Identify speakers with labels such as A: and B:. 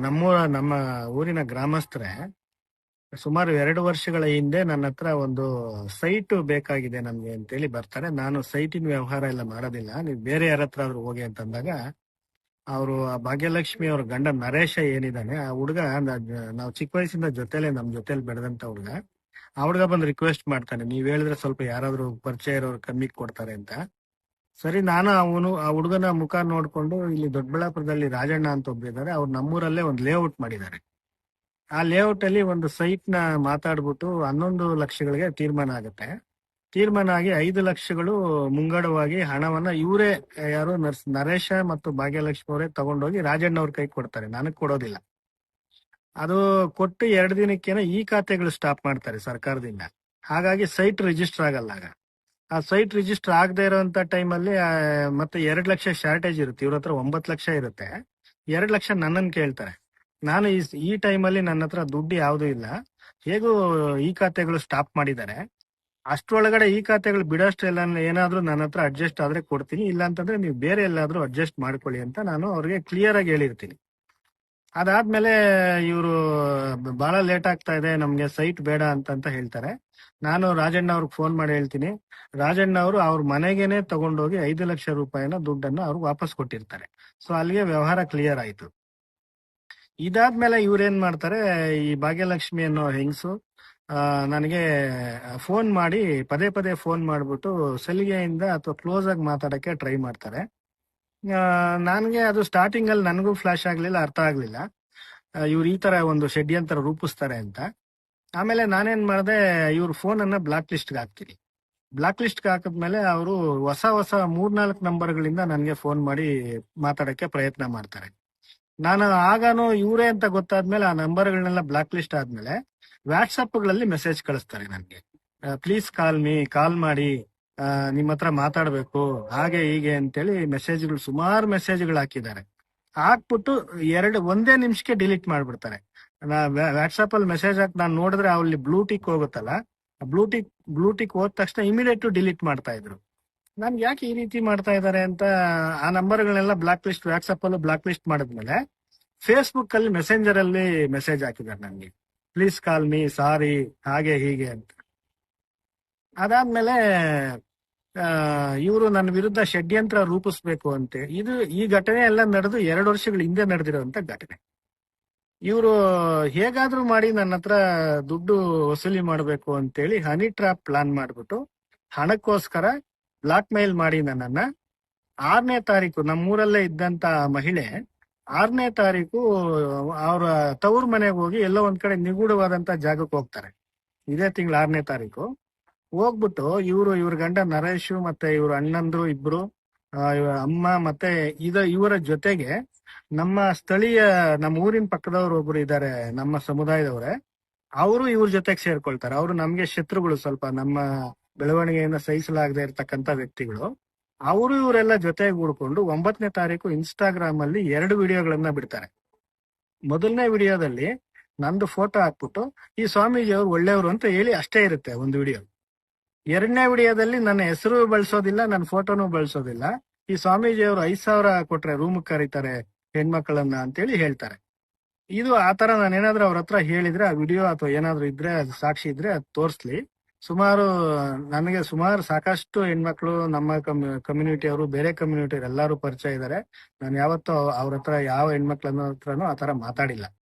A: ನಮ್ಮ ಊರಿನ ಗ್ರಾಮಸ್ಥರೇ ಸುಮಾರು 2 ವರ್ಷಗಳ ಹಿಂದೆ ನನ್ನ ಹತ್ರ ಒಂದು ಸೈಟ್ ಬೇಕಾಗಿದೆ ನಮ್ಗೆ ಅಂತೇಳಿ ಬರ್ತಾರೆ. ನಾನು ಸೈಟಿನ ವ್ಯವಹಾರ ಎಲ್ಲ ಮಾಡೋದಿಲ್ಲ, ನೀವು ಬೇರೆ ಯಾರ ಹತ್ರ ಆದ್ರೂ ಹೋಗಿ ಅಂತಂದಾಗ ಅವರು ಆ ಭಾಗ್ಯಲಕ್ಷ್ಮಿ ಅವ್ರ ಗಂಡ ನರೇಶ ಏನಿದ್ದಾನೆ ಆ ಹುಡುಗ, ನಾವು ಚಿಕ್ಕ ವಯಸ್ಸಿಂದ ನಮ್ ಜೊತೆಲಿ ಬೆಳೆದಂತ ಹುಡುಗ, ಆ ಹುಡುಗ ಬಂದು ರಿಕ್ವೆಸ್ಟ್ ಮಾಡ್ತಾನೆ, ನೀವ್ ಹೇಳಿದ್ರೆ ಸ್ವಲ್ಪ ಯಾರಾದ್ರೂ ಪರಿಚಯ ಇರೋರು ಕಮ್ಮಿ ಕೊಡ್ತಾರೆ ಅಂತ. ಸರಿ, ನಾನು ಆ ಹುಡುಗನ ಮುಖ ನೋಡ್ಕೊಂಡು ಇಲ್ಲಿ ದೊಡ್ಡಬಳ್ಳಾಪುರದಲ್ಲಿ ರಾಜಣ್ಣ ಅಂತ ಒಬ್ರಿದ್ದಾರೆ, ಅವ್ರು ನಮ್ಮೂರಲ್ಲೇ ಒಂದು ಲೇಔಟ್ ಮಾಡಿದ್ದಾರೆ. ಆ ಲೇಔಟ್ ಅಲ್ಲಿ ಒಂದು ಸೈಟ್ ನ ಮಾತಾಡ್ಬಿಟ್ಟು 11 ಲಕ್ಷಗಳಿಗೆ ತೀರ್ಮಾನ ಆಗುತ್ತೆ. ತೀರ್ಮಾನ ಆಗಿ 5 ಲಕ್ಷಗಳು ಮುಂಗಡವಾಗಿ ಹಣವನ್ನ ಇವರೇ, ಯಾರು ನರೇಶ ಮತ್ತು ಭಾಗ್ಯಲಕ್ಷ್ಮಿ ಅವರೇ ತಗೊಂಡೋಗಿ ರಾಜಣ್ಣ ಅವ್ರ ಕೈ ಕೊಡ್ತಾರೆ, ನನಗ್ ಕೊಡೋದಿಲ್ಲ. ಅದು ಕೊಟ್ಟು 2 ದಿನಕ್ಕೇನೋ ಈ ಖಾತೆಗಳು ಸ್ಟಾಪ್ ಮಾಡ್ತಾರೆ ಸರ್ಕಾರದಿಂದ. ಹಾಗಾಗಿ ಸೈಟ್ ರಿಜಿಸ್ಟರ್ ಆಗಲ್ಲ. ಆಗ ಆ ಸೈಟ್ ರಿಜಿಸ್ಟರ್ ಆಗದೆ ಇರೋಂತ ಟೈಮಲ್ಲಿ ಮತ್ತೆ 2 ಲಕ್ಷ ಶಾರ್ಟೇಜ್ ಇರುತ್ತೆ, ಇವ್ರ ಹತ್ರ 9 ಲಕ್ಷ ಇರುತ್ತೆ. 2 ಲಕ್ಷ ನನ್ನನ್ನು ಕೇಳ್ತಾರೆ. ನಾನು ಈ ಟೈಮಲ್ಲಿ ನನ್ನ ಹತ್ರ ದುಡ್ಡು ಯಾವ್ದು ಇಲ್ಲ, ಹೇಗೂ ಈ ಖಾತೆಗಳು ಸ್ಟಾಪ್ ಮಾಡಿದ್ದಾರೆ, ಅಷ್ಟ್ರೊಳಗಡೆ ಈ ಖಾತೆಗಳು ಬಿಡೋಷ್ಟು ಎಲ್ಲ ಏನಾದ್ರೂ ನನ್ನ ಹತ್ರ ಅಡ್ಜಸ್ಟ್ ಆದ್ರೆ ಕೊಡ್ತೀನಿ, ಇಲ್ಲ ಅಂತಂದ್ರೆ ನೀವು ಬೇರೆ ಎಲ್ಲಾದ್ರೂ ಅಡ್ಜಸ್ಟ್ ಮಾಡ್ಕೊಳ್ಳಿ ಅಂತ ನಾನು ಅವ್ರಿಗೆ ಕ್ಲಿಯರ್ ಆಗಿ ಹೇಳಿರ್ತೀನಿ. ಅದಾದ್ಮೇಲೆ ಇವರು ಬಹಳ ಲೇಟ್ ಆಗ್ತಾ ಇದೆ, ನಮ್ಗೆ ಸೈಟ್ ಬೇಡ ಅಂತ ಹೇಳ್ತಾರೆ. ನಾನು ರಾಜಣ್ಣ ಅವ್ರಿಗೆ ಫೋನ್ ಮಾಡಿ ಹೇಳ್ತೀನಿ. ರಾಜಣ್ಣ ಅವರು ಅವ್ರ ಮನೆಗೇನೆ ತಗೊಂಡೋಗಿ 5 ಲಕ್ಷ ರೂಪಾಯಿನ ದುಡ್ಡನ್ನ ಅವ್ರಿಗೆ ವಾಪಸ್ ಕೊಟ್ಟಿರ್ತಾರೆ. ಸೊ ಅಲ್ಲಿಗೆ ವ್ಯವಹಾರ ಕ್ಲಿಯರ್ ಆಯ್ತು. ಇದಾದ್ಮೇಲೆ ಇವ್ರೇನ್ ಮಾಡ್ತಾರೆ, ಈ ಭಾಗ್ಯಲಕ್ಷ್ಮಿ ಅನ್ನೋ ಹೆಂಗಸು ನನಗೆ ಫೋನ್ ಮಾಡಿ ಪದೇ ಪದೇ ಫೋನ್ ಮಾಡ್ಬಿಟ್ಟು ಸಲಿಗೆಯಿಂದ ಅಥವಾ ಕ್ಲೋಸ್ ಆಗಿ ಮಾತಾಡಕ್ಕೆ ಟ್ರೈ ಮಾಡ್ತಾರೆ. ನನ್ಗೆ ಅದು ಸ್ಟಾರ್ಟಿಂಗ್ ಅಲ್ಲಿ ನನಗೂ ಫ್ಲಾಶ್ ಆಗ್ಲಿಲ್ಲ, ಅರ್ಥ ಆಗ್ಲಿಲ್ಲ ಇವ್ರು ಈ ತರ ಒಂದು ಷಡ್ಯಂತರ ರೂಪಿಸ್ತಾರೆ ಅಂತ. ಆಮೇಲೆ ನಾನೇನ್ ಮಾಡಿದೆ, ಇವ್ರ ಫೋನ್ ಅನ್ನ ಬ್ಲಾಕ್ ಲಿಸ್ಟ್ಗೆ ಹಾಕ್ತೀನಿ. ಬ್ಲಾಕ್ ಲಿಸ್ಟ್ಗೆ ಹಾಕಿದ್ಮೇಲೆ ಅವರು ಹೊಸ 3-4 ನಂಬರ್ಗಳಿಂದ ನನಗೆ ಫೋನ್ ಮಾಡಿ ಮಾತಾಡಕ್ಕೆ ಪ್ರಯತ್ನ ಮಾಡ್ತಾರೆ. ನಾನು ಆಗಾನು ಇವರೇ ಅಂತ ಗೊತ್ತಾದ್ಮೇಲೆ ಆ ನಂಬರ್ಗಳನ್ನೆಲ್ಲ ಬ್ಲಾಕ್ ಲಿಸ್ಟ್ ಆದ್ಮೇಲೆ ವಾಟ್ಸಪ್ಗಳಲ್ಲಿ ಮೆಸೇಜ್ ಕಳಿಸ್ತಾರೆ ನನಗೆ, ಪ್ಲೀಸ್ ಕಾಲ್ ಮಾಡಿ, ನಿಮ್ಮ ಹತ್ರ ಮಾತಾಡ್ಬೇಕು, ಹಾಗೆ ಹೀಗೆ ಅಂತೇಳಿ ಮೆಸೇಜ್ಗಳು, ಸುಮಾರು ಮೆಸೇಜ್ಗಳು ಹಾಕಿದ್ದಾರೆ. ಹಾಕ್ಬಿಟ್ಟು ಒಂದೇ ನಿಮಿಷಕ್ಕೆ ಡಿಲೀಟ್ ಮಾಡ್ಬಿಡ್ತಾರೆ. ವಾಟ್ಸಪ್ ಅಲ್ಲಿ ಮೆಸೇಜ್ ಹಾಕಿ ನಾನು ನೋಡಿದ್ರೆ ಅಲ್ಲಿ ಬ್ಲೂಟಿಕ್ ಹೋಗುತ್ತಲ್ಲ, ಬ್ಲೂಟಿಕ್ ಹೋದ ತಕ್ಷಣ ಇಮಿಡಿಯೇಟ್ ಡಿಲೀಟ್ ಮಾಡ್ತಾ ಇದ್ರು. ನನ್ಗೆ ಯಾಕೆ ಈ ರೀತಿ ಮಾಡ್ತಾ ಇದ್ದಾರೆ ಅಂತ ಆ ನಂಬರ್ಗಳನ್ನೆಲ್ಲ ಬ್ಲಾಕ್ ಲಿಸ್ಟ್, ವಾಟ್ಸಪ್ ಅಲ್ಲೂ ಬ್ಲಾಕ್ ಲಿಸ್ಟ್ ಮಾಡಿದ್ಮೇಲೆ ಫೇಸ್ಬುಕ್ ಅಲ್ಲಿ ಮೆಸೆಂಜರ್ ಅಲ್ಲಿ ಮೆಸೇಜ್ ಹಾಕಿದ್ದಾರೆ ನನಗೆ, ಪ್ಲೀಸ್ ಕಾಲ್ ಮೀ, ಸಾರಿ, ಹಾಗೆ ಹೀಗೆ ಅಂತ. ಅದಾದ್ಮೇಲೆ ಇವರು ನನ್ನ ವಿರುದ್ಧ ಷಡ್ಯಂತ್ರ ರೂಪಿಸ್ಬೇಕು ಅಂತೆ. ಈ ಘಟನೆ ಎಲ್ಲ ನಡೆದು 2 ವರ್ಷಗಳ ಹಿಂದೆ ನಡೆದಿರುವಂತ ಘಟನೆ. ಇವರು ಹೇಗಾದ್ರೂ ಮಾಡಿ ನನ್ನ ಹತ್ರ ದುಡ್ಡು ವಸೂಲಿ ಮಾಡಬೇಕು ಅಂತೇಳಿ ಹನಿ ಟ್ರಾಪ್ ಪ್ಲಾನ್ ಮಾಡ್ಬಿಟ್ಟು ಹಣಕ್ಕೋಸ್ಕರ ಬ್ಲಾಕ್ ಮೇಲ್ ಮಾಡಿ ನನ್ನನ್ನ 6ನೇ ತಾರೀಕು, ನಮ್ಮೂರಲ್ಲೇ ಇದ್ದಂತ ಮಹಿಳೆ 6ನೇ ತಾರೀಕು ಅವ್ರ ತವ್ರ ಮನೆಗೆ ಹೋಗಿ ಎಲ್ಲೋ ಒಂದ್ ಕಡೆ ನಿಗೂಢವಾದಂತ ಜಾಗಕ್ಕೆ ಹೋಗ್ತಾರೆ. ಇದೇ ತಿಂಗಳ 6ನೇ ತಾರೀಕು ಹೋಗ್ಬಿಟ್ಟು ಇವ್ರ ಗಂಡ ನರೇಶು ಮತ್ತೆ ಇವ್ರ ಅಣ್ಣಂದ್ರು ಇಬ್ರು, ಅಮ್ಮ ಮತ್ತೆ ಇವರ ಜೊತೆಗೆ ನಮ್ಮ ಊರಿನ ಪಕ್ಕದವ್ರು ಒಬ್ರು ಇದ್ದಾರೆ, ನಮ್ಮ ಸಮುದಾಯದವ್ರೆ, ಅವರು ಇವ್ರ ಜೊತೆಗೆ ಸೇರ್ಕೊಳ್ತಾರೆ. ಅವರು ನಮ್ಗೆ ಶತ್ರುಗಳು, ಸ್ವಲ್ಪ ನಮ್ಮ ಬೆಳವಣಿಗೆಯನ್ನ ಸಹಿಸಲಾಗದೆ ಇರ್ತಕ್ಕಂತ ವ್ಯಕ್ತಿಗಳು. ಅವರು ಇವರೆಲ್ಲ ಜೊತೆಗೆ ಕೂಡ್ಕೊಂಡು 9ನೇ ತಾರೀಕು ಇನ್ಸ್ಟಾಗ್ರಾಮ್ ಅಲ್ಲಿ 2 ವಿಡಿಯೋಗಳನ್ನ ಬಿಡ್ತಾರೆ. ಮೊದಲನೇ ವಿಡಿಯೋದಲ್ಲಿ ನಂದು ಫೋಟೋ ಹಾಕ್ಬಿಟ್ಟು ಈ ಸ್ವಾಮೀಜಿ ಅವರು ಒಳ್ಳೆಯವರು ಅಂತ ಹೇಳಿ ಅಷ್ಟೇ ಇರುತ್ತೆ ಒಂದು ವಿಡಿಯೋ. 2ನೇ ವಿಡಿಯೋದಲ್ಲಿ ನನ್ನ ಹೆಸರು ಬಳಸೋದಿಲ್ಲ, ನನ್ನ ಫೋಟೋನು ಬಳಸೋದಿಲ್ಲ, ಈ ಸ್ವಾಮೀಜಿ ಅವರು 5,000 ಕೊಟ್ರೆ ರೂಮ್ ಕರೀತಾರೆ ಹೆಣ್ಮಕ್ಳನ್ನ ಅಂತೇಳಿ ಹೇಳ್ತಾರೆ. ಇದು ಆತರ ನಾನೇನಾದ್ರೂ ಅವ್ರ ಹತ್ರ ಹೇಳಿದ್ರೆ ಆ ವಿಡಿಯೋ ಅಥವಾ ಏನಾದ್ರು ಇದ್ರೆ, ಅದು ಸಾಕ್ಷಿ ಇದ್ರೆ ಅದು ತೋರಿಸ್ಲಿ. ನನಗೆ ಸಾಕಷ್ಟು ಹೆಣ್ಮಕ್ಳು, ನಮ್ಮ ಕಮ್ಯುನಿಟಿ ಅವರು, ಬೇರೆ ಕಮ್ಯುನಿಟಿ ಎಲ್ಲಾರು ಪರಿಚಯ ಇದ್ದಾರೆ. ನಾನು ಯಾವತ್ತೂ ಅವ್ರ ಹತ್ರ ಯಾವ ಹೆಣ್ಮಕ್ಳ ಹತ್ರನೂ ಆತರ ಮಾತಾಡಿಲ್ಲ.